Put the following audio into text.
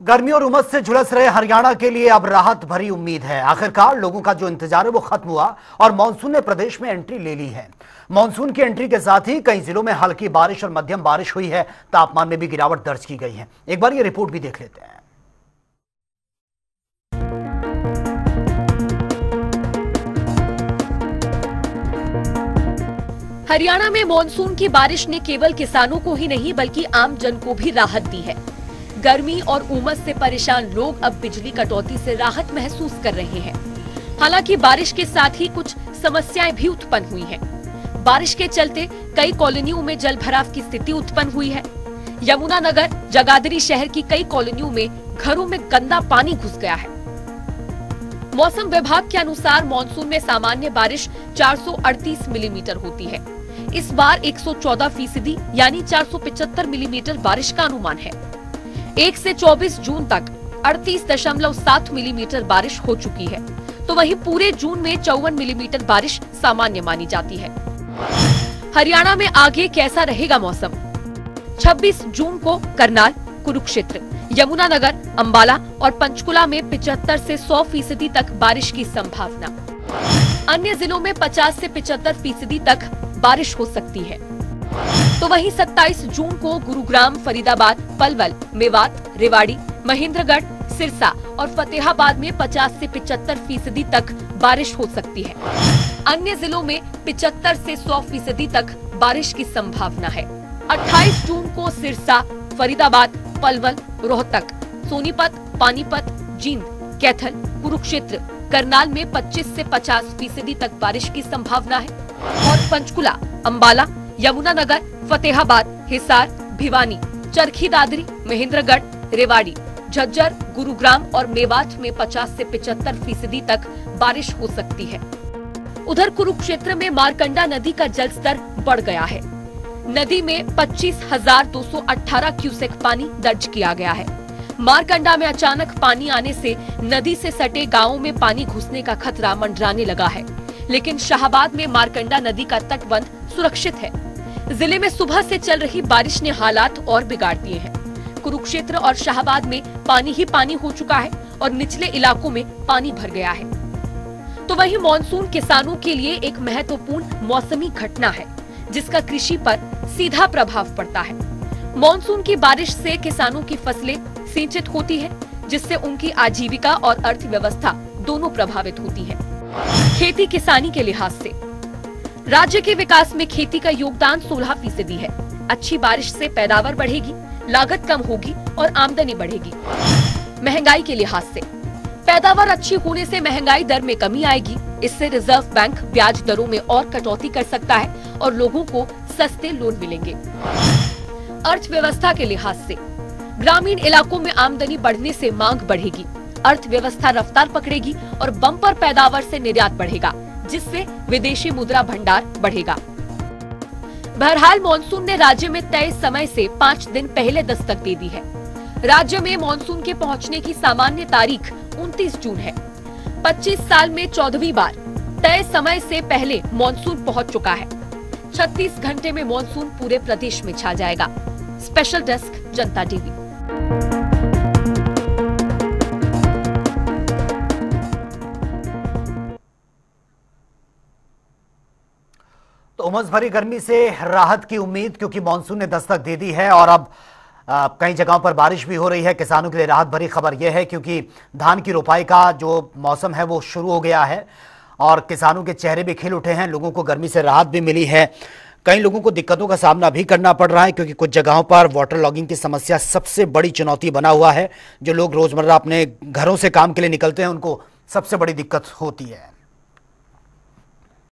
गर्मी और उमस से झुलस रहे हरियाणा के लिए अब राहत भरी उम्मीद है। आखिरकार लोगों का जो इंतजार है वो खत्म हुआ और मानसून ने प्रदेश में एंट्री ले ली है। मानसून की एंट्री के साथ ही कई जिलों में हल्की बारिश और मध्यम बारिश हुई है। तापमान में भी गिरावट दर्ज की गई है। एक बार ये रिपोर्ट भी देख लेते हैं। हरियाणा में मानसून की बारिश ने केवल किसानों को ही नहीं बल्कि आम जन को भी राहत दी है। गर्मी और उमस से परेशान लोग अब बिजली कटौती से राहत महसूस कर रहे हैं। हालांकि बारिश के साथ ही कुछ समस्याएं भी उत्पन्न हुई हैं। बारिश के चलते कई कॉलोनियों में जल भराव की स्थिति उत्पन्न हुई है। यमुनानगर, जगाधरी शहर की कई कॉलोनियों में घरों में गंदा पानी घुस गया है। मौसम विभाग के अनुसार मानसून में सामान्य बारिश 438 मिलीमीटर होती है। इस बार 114% यानी 475 मिलीमीटर बारिश का अनुमान है। 1 से 24 जून तक 38.7 मिलीमीटर बारिश हो चुकी है, तो वहीं पूरे जून में 54 मिलीमीटर बारिश सामान्य मानी जाती है। हरियाणा में आगे कैसा रहेगा मौसम? 26 जून को करनाल, कुरुक्षेत्र, यमुनानगर, अंबाला और पंचकुला में 75 से 100% तक बारिश की संभावना। अन्य जिलों में 50 से 75% तक बारिश हो सकती है। तो वहीं 27 जून को गुरुग्राम, फरीदाबाद, पलवल, मेवात, रेवाड़ी, महेंद्रगढ़, सिरसा और फतेहाबाद में 50 से 75% तक बारिश हो सकती है। अन्य जिलों में 75 से 100% तक बारिश की संभावना है। 28 जून को सिरसा, फरीदाबाद, पलवल, रोहतक, सोनीपत, पानीपत, जींद, कैथल, कुरुक्षेत्र, करनाल में 25 से 50% तक बारिश की संभावना है और पंचकुला, अंबाला, यमुनानगर, फतेहाबाद, हिसार, भिवानी, चरखी दादरी, महेंद्रगढ़, रेवाड़ी, झज्जर, गुरुग्राम और मेवात में 50 से 75% तक बारिश हो सकती है। उधर कुरुक्षेत्र में मारकंडा नदी का जलस्तर बढ़ गया है। नदी में 25,218 क्यूसेक पानी दर्ज किया गया है। मारकंडा में अचानक पानी आने से नदी से सटे गांवों में पानी घुसने का खतरा मंडराने लगा है, लेकिन शाहबाद में मारकंडा नदी का तटबंध सुरक्षित है। जिले में सुबह से चल रही बारिश ने हालात और बिगाड़ दिए हैं। कुरुक्षेत्र और शाहबाद में पानी ही पानी हो चुका है और निचले इलाकों में पानी भर गया है। तो वहीं मानसून किसानों के लिए एक महत्वपूर्ण मौसमी घटना है, जिसका कृषि पर सीधा प्रभाव पड़ता है। मानसून की बारिश से किसानों की फसलें सिंचित होती है, जिससे उनकी आजीविका और अर्थव्यवस्था दोनों प्रभावित होती है। खेती किसानी के लिहाज से राज्य के विकास में खेती का योगदान 16% है। अच्छी बारिश से पैदावार बढ़ेगी, लागत कम होगी और आमदनी बढ़ेगी। महंगाई के लिहाज से पैदावार अच्छी होने से महंगाई दर में कमी आएगी। इससे रिजर्व बैंक ब्याज दरों में और कटौती कर सकता है और लोगों को सस्ते लोन मिलेंगे। अर्थव्यवस्था के लिहाज से ग्रामीण इलाकों में आमदनी बढ़ने से मांग बढ़ेगी, अर्थव्यवस्था रफ्तार पकड़ेगी और बम्पर पैदावार से निर्यात बढ़ेगा, जिससे विदेशी मुद्रा भंडार बढ़ेगा। बहरहाल मानसून ने राज्य में तय समय से 5 दिन पहले दस्तक दे दी है। राज्य में मानसून के पहुंचने की सामान्य तारीख 29 जून है। 25 साल में 14वीं बार तय समय से पहले मानसून पहुंच चुका है। 36 घंटे में मानसून पूरे प्रदेश में छा जाएगा। स्पेशल डेस्क, जनता टीवी। तो उमस भरी गर्मी से राहत की उम्मीद, क्योंकि मानसून ने दस्तक दे दी है और अब कई जगहों पर बारिश भी हो रही है। किसानों के लिए राहत भरी खबर यह है क्योंकि धान की रोपाई का जो मौसम है वो शुरू हो गया है और किसानों के चेहरे भी खिल उठे हैं। लोगों को गर्मी से राहत भी मिली है। कई लोगों को दिक्कतों का सामना भी करना पड़ रहा है क्योंकि कुछ जगहों पर वाटर लॉगिंग की समस्या सबसे बड़ी चुनौती बना हुआ है। जो लोग रोजमर्रा अपने घरों से काम के लिए निकलते हैं उनको सबसे बड़ी दिक्कत होती है।